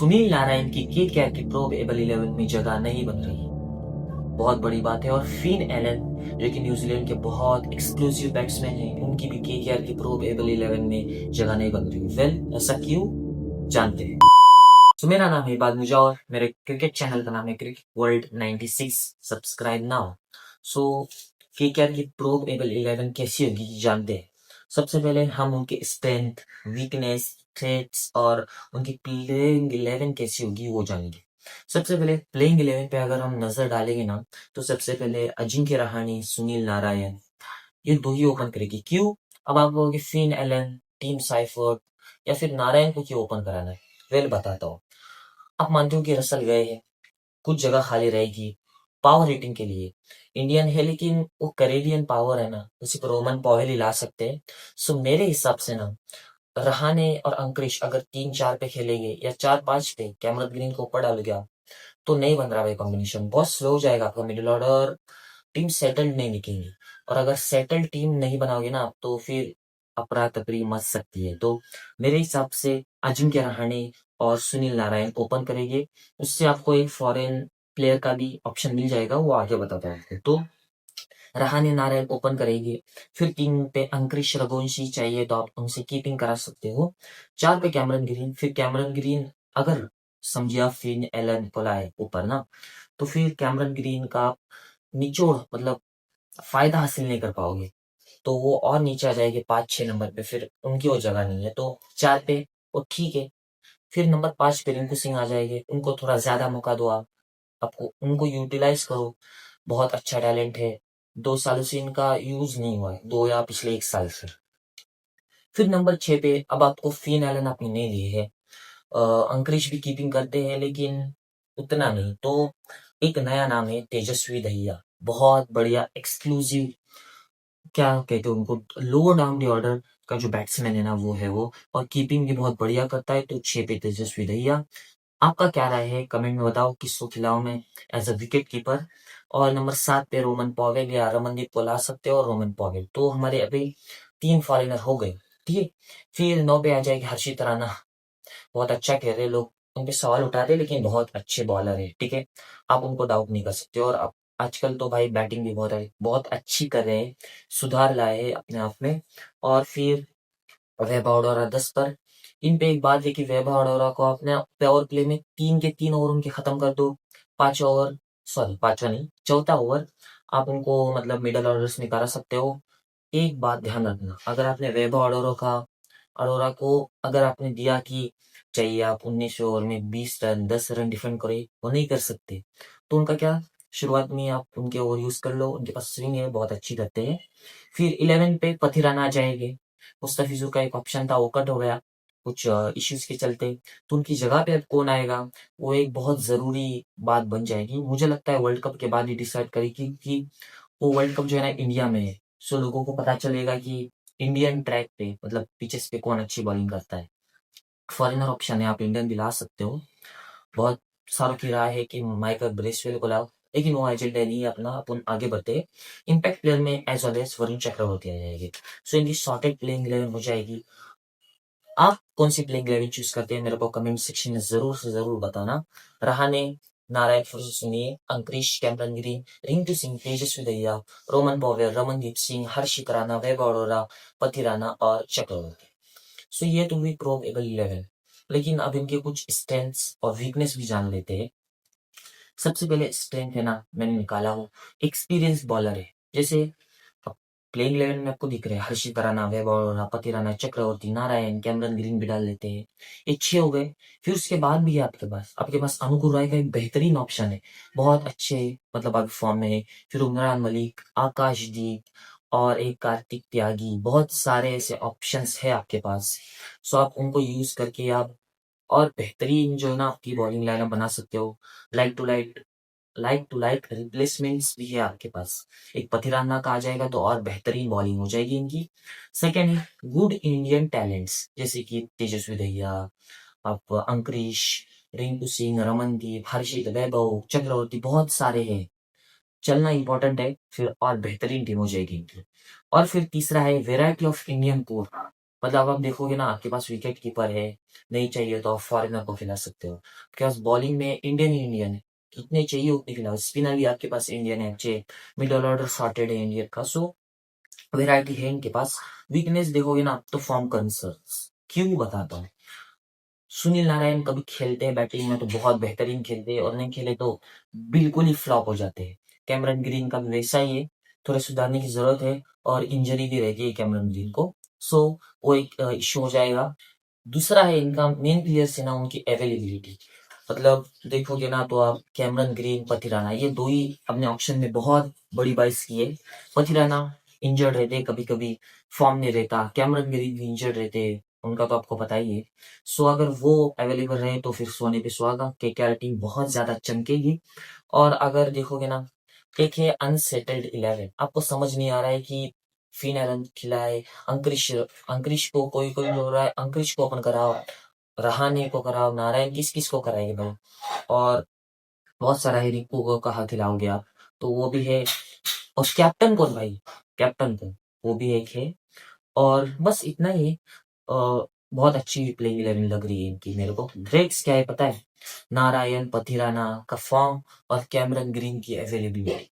सुनील नारायण की केकेआर की probable 11 में जगह नहीं बन रही। बहुत बड़ी बात है। और फिन एलन जो कि न्यूजीलैंड के बहुत एक्सक्लूसिव बैट्समैन हैं, उनकी भी केकेआर की प्रो एबल 11 में जगह नहीं बन रही। वेल, ऐसा क्यों, जानते हैं। तो मेरा नाम है इबाद मुजा और मेरे क्रिकेट चैनल का नाम है cricket world 96। Subscribe now. So KKR की प्रो एबल 11 कैसी होगी जानते हैं। सबसे पहले हम उनके स्ट्रेंथ, वीकनेस, थ्रेट्स और उनकी प्लेइंग 11 कैसी होगी वो जानेंगे। सबसे पहले प्लेइंग 11 पे अगर हम नजर डालेंगे ना, तो सबसे पहले अजिंक्य रहाणे, सुनील नारायण, ये दो ही ओपन करेगी। क्यों? अब आप कहोगे फिन एलन, टीम साइफर्ट या फिर नारायण को क्यों ओपन कराना है। वेल, बताता हूँ। आप मानते हो कि रसल गए हैं, कुछ जगह खाली रहेगी पावर हिटिंग के लिए। इंडियन है लेकिन वो करेबियन पावर है ना, उसी को रोमन पॉवेल ही ला सकते हैं। सो मेरे हिसाब से ना, रहाणे और अंकुरिश अगर 3-4 पे खेलेंगे या 4-5 पे कैमरन ग्रीन को ऊपर डाल गया तो नहीं बन रहा भाई कॉम्बिनेशन। बहुत स्लो हो जाएगा आपका मिडिल ऑर्डर, टीम सेटल्ड नहीं दिखेंगी। और अगर सेटल्ड टीम नहीं बनाओगे ना तो फिर अफरा तफरी मच सकती है। तो मेरे हिसाब से अजिंक्य रहाणे और सुनील नारायण ओपन करेंगे। उससे आपको एक फॉरेन प्लेयर का भी ऑप्शन मिल जाएगा, वो आगे बताता हूँ आपको। तो रहाणे नारायण ओपन करेंगे। फिर 3 पे अंकुरिश रघुवंशी चाहिए तो आप उनसे कीपिंग करा सकते हो। 4 पे कैमरन ग्रीन। फिर कैमरन ग्रीन अगर समझिए आप फिन एलन को लाए ऊपर ना, तो फिर कैमरन ग्रीन का आप निचोड़ मतलब फायदा हासिल नहीं कर पाओगे, तो वो और नीचे आ जाएगी 5-6 नंबर पे, फिर उनकी वो जगह नहीं है। तो 4 पे वो ठीक है। फिर नंबर 5 पे रिंकू सिंह आ जाएंगे, उनको थोड़ा ज्यादा मौका दो आप, आपको उनको यूटिलाइज करो। बहुत अच्छा टैलेंट है, 2 सालों से इनका यूज नहीं हुआ है, 2 या पिछले 1 साल से। फिर नंबर 6 पे अब आपको फिन एलन आपने नहीं लिए है। अंकुरिश भी कीपिंग करते हैं लेकिन उतना नहीं। तो एक नया नाम है तेजस्वी दहिया, बहुत बढ़िया एक्सक्लूसिव, क्या कहते हैं उनको, लोअर डाउन द ऑर्डर का जो बैट्समैन है ना वो है वो, और कीपिंग भी बहुत बढ़िया करता है। तो 6 पे तेजस्वी दहिया। आपका क्या राय है कमेंट में बताओ, किसको खिलाऊं मैं एज अ विकेट कीपर। और नंबर 7 पे रोमन पॉवेल या रमनदीप को ला सकते हो, और रोमन पॉवेल। तो हमारे अभी 3 फॉरेनर हो गए, ठीक है। फिर 9 पे आ जाएगी हर्षित राणा, बहुत अच्छा खेल रहे लोग, उनपे सवाल उठाते हैं लेकिन बहुत अच्छे बॉलर है, ठीक है। आप उनको डाउट नहीं कर सकते। और अब आजकल तो भाई बैटिंग भी बहुत अच्छी कर रहे हैं, सुधार लाए हैं अपने आप में। और फिर वैभव अरोड़ा 10 पर। इन पे एक बात है कि वैभव अरोड़ा को अपने पावर प्ले में 3 के 3 ओवर उनके खत्म कर दो। 5 ओवर, सॉरी 5वां नहीं, चौथा ओवर आप उनको मतलब मिडल ऑर्डर्स में करा सकते हो। एक बात ध्यान रखना, अगर आपने वैभव अरोड़ा को अगर आपने दिया कि चाहिए आप 19 ओवर में 20 रन 10 रन डिफेंड करे, वो नहीं कर सकते। तो उनका क्या, शुरुआत में आप उनके ओवर यूज कर लो, उनके पास स्विंग है, बहुत अच्छी करते हैं। फिर 11 पे पथिराना आ जाएंगे। मुस्तफिजुर का एक ऑप्शन था, वो कट हो गया कुछ इश्यूज के चलते। तो उनकी जगह पे अब कौन आएगा, वो एक बहुत जरूरी बात बन जाएगी। मुझे लगता है वर्ल्ड कप के बाद ही डिसाइड करेगी कि वो वर्ल्ड कप जो है ना इंडिया में है। सो लोगों को पता चलेगा कि इंडियन ट्रैक पे मतलब पिचेस पे कौन अच्छी बॉलिंग करता है। फॉरेनर ऑप्शन है, आप इंडियन भी ला सकते हो। बहुत सारों की राय है कि माइकल ब्रेसवेल को लाओ, लेकिन वो एजेंडा नहीं है अपना, अपन आगे बढ़ते। इम्पैक्ट प्लेयर में एज ऑलवेज वरुण चक्रवर्ती आ जाएगी। सो इनकी शॉर्टेड प्लेइंग 11 हो जाएगी। आप कौन सी प्लेइंग 11 चूज करते हैं मेरे को कमेंट सेक्शन में जरूर से जरूर बताना। रहाणे नारायण फिर से सुनिए, अंकुरिश, कैमरन ग्रीन, रिंकू सिंह, तेजस्वी दहिया, रोमन पॉवेल, रमनदीप सिंह, हर्षित राणा, वैभव अरोड़ा, पति राणा और चक्रवर्ती। सो ये तो हुई प्रो एबल 11। लेकिन अब इनके कुछ स्ट्रेंथ्स और वीकनेस भी जान लेते हैं। सबसे पहले स्ट्रेंथ है ना, मैंने निकाला हूँ, एक्सपीरियंस बॉलर है। जैसे अब प्लेइंग 11 में आपको दिख रहे हैं हर्षित राणा, वैभव अरोड़ा, पति राणा, चक्रवर्ती, नारायण, कैमरन ग्रीन भी डाल लेते हैं। ये 6 हो गए। फिर उसके बाद भी है आपके पास अनुकुल रॉय का एक बेहतरीन ऑप्शन है, बहुत अच्छे मतलब अभी फॉर्म में है। फिर उमरान मलिक, आकाशदीप और एक कार्तिक त्यागी, बहुत सारे ऐसे ऑप्शंस है आपके पास। सो आप उनको यूज करके आप और बेहतरीन जो है ना आपकी बॉलिंग लाइनअप बना सकते हो। Like to like like to like replacements भी है आपके पास। एक पथिराना का आ जाएगा तो और बेहतरीन बॉलिंग हो जाएगी इनकी। सेकेंड है गुड इंडियन टैलेंट्स, जैसे कि तेजस्वी दहिया, आप अंकुरिश, रिंकू सिंह, रमनदीप, हर्षित, वैभव, चक्रवर्ती, बहुत सारे हैं। चलना इंपॉर्टेंट है, फिर और बेहतरीन टीम हो जाएगी इनकी। और फिर तीसरा है वेराइटी ऑफ इंडियन कोर। मतलब आप देखोगे ना, आपके पास विकेट कीपर है, नहीं चाहिए तो आप फॉरेनर को खिला सकते हो। आपके पास बॉलिंग में इंडियन ही इंडियन है, कितने चाहिए उतने खिलाओ। स्पिनर भी आपके पास इंडियन है अच्छे, मिडल ऑर्डर सॉर्टेड है इंडियन का। सो वैरायटी है इनके पास। वीकनेस देखोगे ना तो फॉर्म कंसर्न्स, क्यों बताता हूँ। सुनील नारायण कभी खेलते हैं बैटिंग में तो बहुत बेहतरीन खेलते हैं, और नहीं खेले तो बिल्कुल ही फ्लॉप हो जाते हैं। कैमरन ग्रीन का भी वैसा ही है, थोड़ा सुधारने की जरूरत है, और इंजरी भी रहती है कैमरन ग्रीन को। सो वो एक इश्यू हो जाएगा। दूसरा है इनका मेन प्लेयर्स है ना, उनकी अवेलेबिलिटी। मतलब देखोगे ना तो आप कैमरन ग्रीन, पथिराना, ये दो ही अपने ऑप्शन में बहुत बड़ी बाइस की है। पथिराना इंजर्ड रहते कभी कभी, फॉर्म नहीं रहता। कैमरन ग्रीन भी इंजर्ड रहते, उनका तो आपको पता ही है। सो अगर वो अवेलेबल रहे तो फिर सोने पे सुहागा, केकेआर टीम बहुत ज्यादा चमकेगी। और अगर देखोगे ना, एक है अनसेटल्ड 11, आपको समझ नहीं आ रहा है कि फिन एलन खिलाए, अंकुरिश अंकुरिश को कोई कोई बोल रहा है अंकुरिश को अपन कराओ, रहाने को कराओ, नारायण किस किस को कराएंगे भाई। और बहुत सारा है, रिंकू को कहा खिलाओगे आप, तो वो भी है। और कैप्टन कौन भाई, कैप्टन कौन, वो भी एक है। और बस इतना ही। बहुत अच्छी प्लेइंग 11 लग रही है इनकी मेरे को। थ्रेड्स क्या है पता है, नारायण, पथिराना का फॉर्म और कैमरन ग्रीन की अवेलेबिलिटी,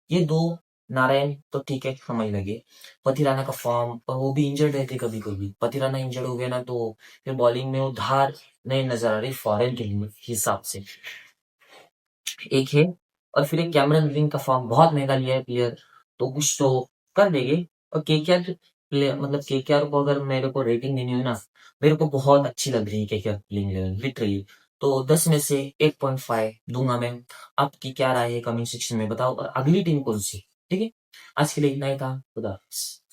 ये दो। नारायण तो ठीक है समझ लगे, पथिराना का फॉर्म, और वो भी इंजर्ड रहते कभी कभी। पथिराना इंजर्ड हो गया ना तो फिर बॉलिंग में वो धार नहीं नजर आ रही फॉरेन के हिसाब से, एक है। और फिर एक कैमरन ग्रीन का फॉर्म बहुत महंगा लिया है प्लेयर, तो कुछ तो कर देंगे। और केकेआर प्लेयर, मतलब केकेआर को अगर मेरे को रेटिंग देनी हो ना, मेरे को बहुत अच्छी लग रही है केकेआर प्लेइंग 11 लिटरली। तो 10 में से 8.5 दूंगा मैं। आपकी क्या राय है कमेंट सेक्शन में बताओ, और अगली टीम कौन सी। ठीक है, आज के लिए इतना ही था। खुदा हाफिज़।